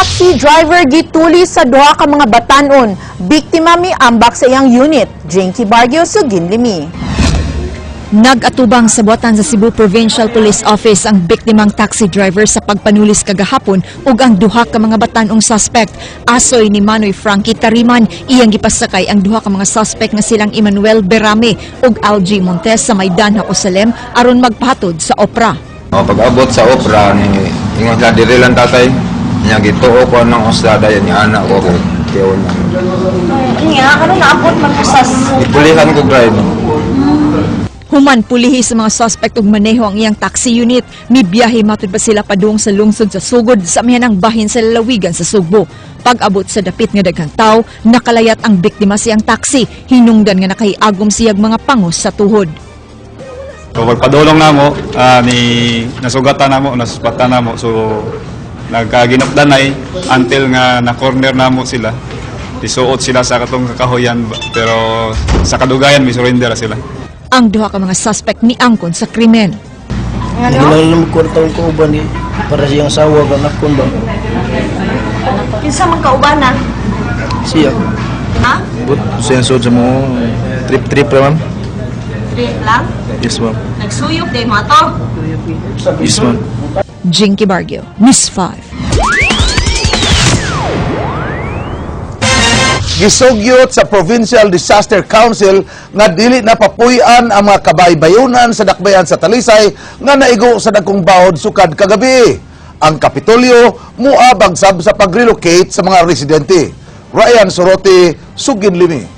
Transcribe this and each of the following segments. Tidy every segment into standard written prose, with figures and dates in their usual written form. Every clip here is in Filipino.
taxi driver gituli sa duha ka mga batanon. Biktima mi ambak sa iyang unit. Jinky Bargio, Suginlimi. Nag-atubang sa buhatan sa Cebu Provincial Police Office ang biktimang taxi driver sa pagpanulis kagahapon ug ang duha ka mga batanong suspect. Asoy ni Manoy Frankie Tariman, iyang gipasakay ang duha ka mga suspect nga silang Emmanuel Berame ug Algie Montes sa Maidan, Jerusalem aron magpahatod sa opera. Pag-abot sa opera ni ingon sila diri lang tatay niya gituo ko ng usada ni anak ko tiyon. Nga ano naabot man kusas. Ipulihan ko drive. Human pulihi sa mga suspect ug maneho ang iyang taxi unit. Mibiyahe matud pa sila padung sa lungsod sa Sugod sa amihanang bahin sa lalawigan sa Sugbo. Pag-abot sa dapit nga daghang tawo, nakalayat ang biktima siyang taxi. Hinungdan nga nakahiagom siyag mga pangos sa tuhod. So pagpadulong namo ni nasugatan namo, nasuspatan namo, so nagkaginupdanay until nga na-corner namo sila. Isuot sila sa katong kakahoyan pero sa kadugayan may surrender sila. Ang duha ka mga suspect miangkon sa krimen. Gilang kwartaon ko uban ni para siyang sawa ka nakon ba. Kinsa man kauban na? Siya. Ha? But sensor sa mo trip ra ma'am. Trip lang? Yes ma'am. Nagsuyok day mo ato. Yes ma'am. Jinky Bargio, Miss 5. Gisugyot sa Provincial Disaster Council nga dili napapuy-an ang mga kabaybayunan sa dakbayan sa Talisay nga naigo sa dagkong bawod sukad kagabi. Ang Kapitolyo muabag sab sa pag-relocate sa mga residente. Ryan Sorote, Suginlimi.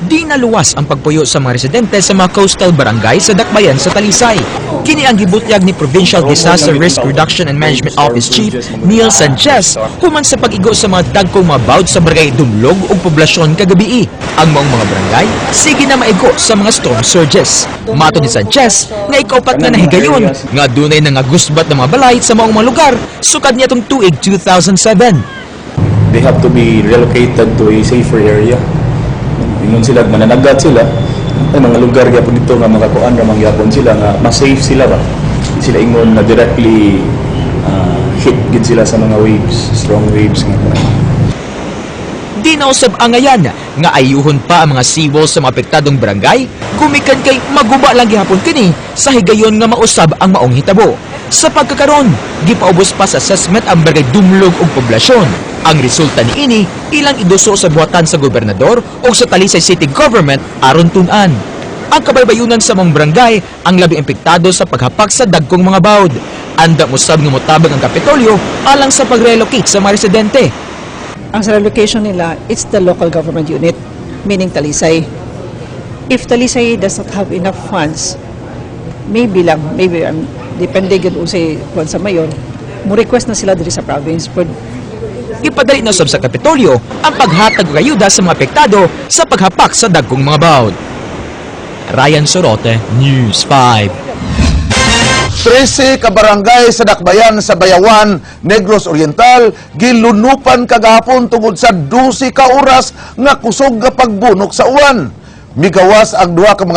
Di naluwas ang pagpuyo sa mga residente sa mga coastal barangay sa dakbayan sa Talisay. Kini ang gibutyag ni Provincial Disaster Risk Reduction and Management Office Chief Neil Sanchez human sa pag-igo sa mga dagkong mga bawd sa barangay Dumlog ug poblasyon kagabi. Ang mga barangay sige na maigo sa mga storm surges. Mato ni Sanchez nga ikaupat na nahigayon nga dunay nga gusbat ng mga balay sa mga lugar sukad niya tong tuig 2007. They have to be relocated to a safer area. Ingon sila, mananagat sila, ay mga lugar gyapon dito nga makakuan ra mangyapon sila nga mas safe sila ba. Sila ingon na directly hit gid sila sa mga waves, strong waves nga. Di nausab angayan nga ayuhon pa ang mga seawall sa mga apektadong barangay gumikan kay maguba lang gihapon kini sa higayon nga mausab ang maong hitabo. Sa pagkakaron, gipaubos pa sa assessment ang barangay Dumlog ug poblasyon. Ang resulta ni ini ilang iduso sa buhatan sa gobernador o sa Talisay City Government aron tun-an. Ang kabaybayunan sa mga barangay ang labing epektado sa paghapak sa dagkong mga bawd. Anda musab nga motabang ang Kapitolyo alang sa pag-relocate sa mga residente. Ang sa relocation nila, it's the local government unit, meaning Talisay. If Talisay does not have enough funds, maybe depende gud sa mayor, mo request na sila diri sa province for Ipadali na sab sa Kapitolyo ang paghatag og ayuda sa mga apektado sa paghapak sa dagkong mga bawd. Ryan Sorote, News 5. 13 ka barangay sa dakbayan sa Bayawan, Negros Oriental gilunupan kagahapon tungod sa 12 ka oras nga kusog nga pagbunok sa uwan. Miawas ang duha ka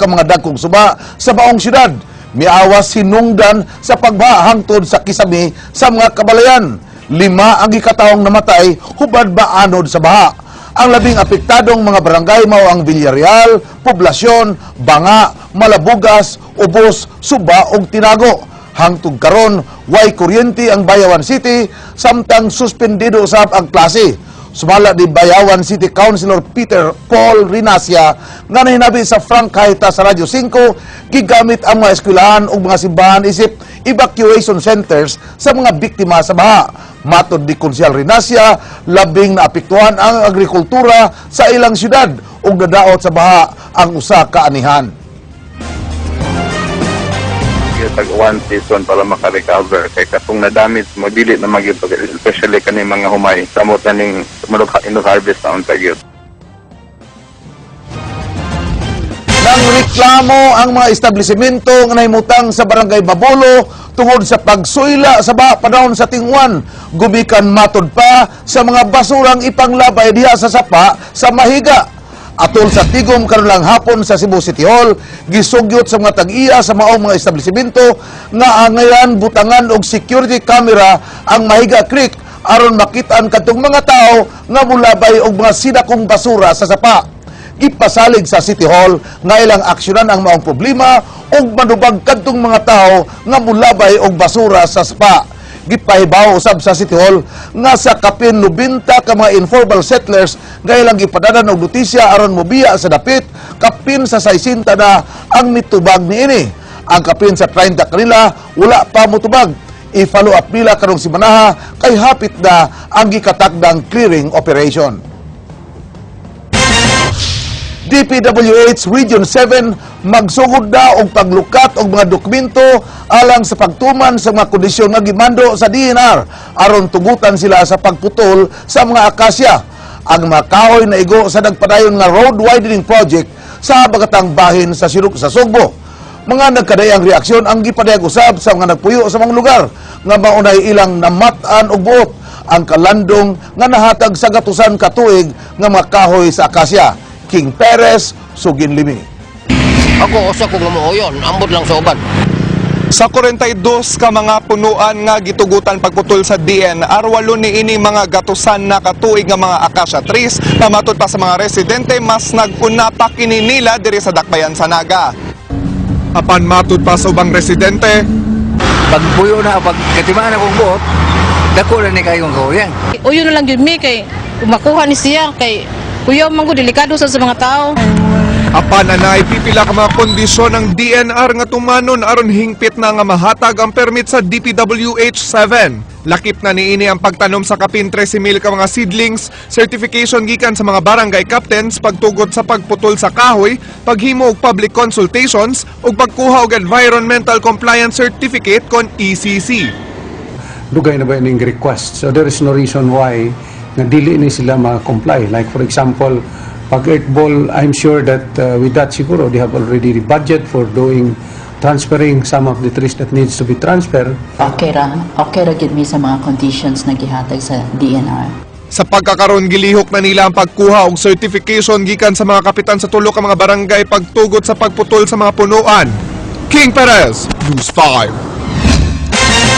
mga dagkong suba sa baong syudad. Miawas hinungdan sa pagbaha hangtod sa kisami sa mga kabalayan. 5 ang gikatawong namatay hubad ba anod sa baha. Ang labing apektadong mga barangay mao ang Villarreal, Poblasyon, Banga, Malabugas, Ubos, Suba ug Tinago. Hangtod karon way kuryente ang Bayawan City samtang suspendido usab ang klase. Sumala ni Bayawan City Councilor Peter Paul Rinacia nga nahinabi sa Frank Kahita sa Radyo 5 gigamit ang mga eskwelahan ug mga simbahan isip evacuation centers sa mga biktima sa baha. Matod ni Konsyal Rinacia, labing naapektuhan ang agrikultura sa ilang syudad ug nadaot sa baha ang usa ka anihan. Tag one season para maka-recover kay katong na-damage mabili na magyud especially kani mga humay samot na ning inok harvest taon tagyud. Nang reklamo ang mga establishmento nga nahimutang sa barangay Babolo tungod sa pagsuyla sa baha panahon sa tingwan, gumikan matod pa sa mga basurang ipanglabay diha sa sapa sa Mahiga. Atol sa tigom karon lang hapon sa Cebu City Hall, gisugyot sa mga tag-iya sa maong mga establishmento nga angayan butangan og security camera ang Mahiga Creek aron makitaan kadtong mga tao nga mulabay og mga sinakong basura sa sapa. Ipasalig sa City Hall nga ilang aksyonan ang maong problema ug manubag kadtong mga tao nga mulabay og basura sa sapa. Gipahibaw usab sa City Hall nga sa kapin 90 ka mga informal settlers nga ilang gipadadan og notisya aron mobiya sa dapit, kapin sa 60 na ang mitubag niini. Ang kapin sa 30 kanila wala pa motubag. I-follow up nila karong simanaha kay hapit na ang gikatakdang clearing operation. DPWH Region 7 magsugod na og paglukat og mga dokumento alang sa pagtuman sa mga kondisyon nga gimando sa DNR aron tugutan sila sa pagputol sa mga akasya. Ang mga kahoy na igo sa nagpadayon nga road widening project sa bagatang bahin sa Sugbo. Mga nagkadayang reaksyon ang gipadayag usab sa mga nagpuyo sa mga lugar nga maunay ilang namatan og buot ang kalandong nga nahatag sa gatusan katuig nga mga kahoy sa akasya. King Perez, Sugin Limi. Ako usa ko nga mo yon, ambot lang sa uban. Sa 42 ka mga punuan nga gitugutan pagputol sa DNR, walo niini mga gatusan na katuig nga mga acacia trees. Pamatod pa sa mga residente, mas nag-una pa kini nila diri sa Dakbayan sa Naga. Apan matod pa sa ubang residente, Pagpuyo na, pag katimaan akong buot, dako na ni kayong kauyan. Uyo na lang yun mi kay makuha ni siya kay kuya manggo delikado sa mga tao. apan anay pipila ka mga kondisyon ng DNR nga tumanon aron hingpit na nga mahatag ang permit sa DPWH 7. Lakip na niini ang pagtanom sa kapin 13,000 ka mga seedlings, certification gikan sa mga barangay captains, pagtugot sa pagputol sa kahoy, paghimo og public consultations ug pagkuha og environmental compliance certificate kon ECC. Dugay na ba ining request? So there is no reason why na dili ni sila ma-comply. Like for example, pag Earthball, I'm sure that with that siguro they have already the budget for transferring some of the trees that needs to be transferred. Okay ra gid mi sa mga conditions na gihatag sa DNR. Sa pagkakaroon gilihok na nila ang pagkuha og certification gikan sa mga kapitan sa tulo ka mga barangay pagtugot sa pagputol sa mga punuan. King Perez, News 5.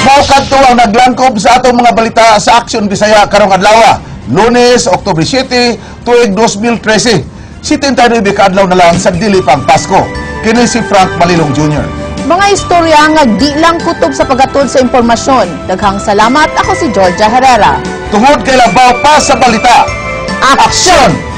Mao kadto ang naglangkob sa atong mga balita sa Aksyon Bisaya karong adlaw. Lunes, Oktubre 7, tuig 2013. 79 ka adlaw na lang sa dili pang Pasko. Kini si Frank Balilong Jr. Mga istorya nga di lang kutob sa paghatod sa impormasyon. Daghang salamat, ako si Georgia Herrera. Tungod kay labaw pa sa balita. Aksyon!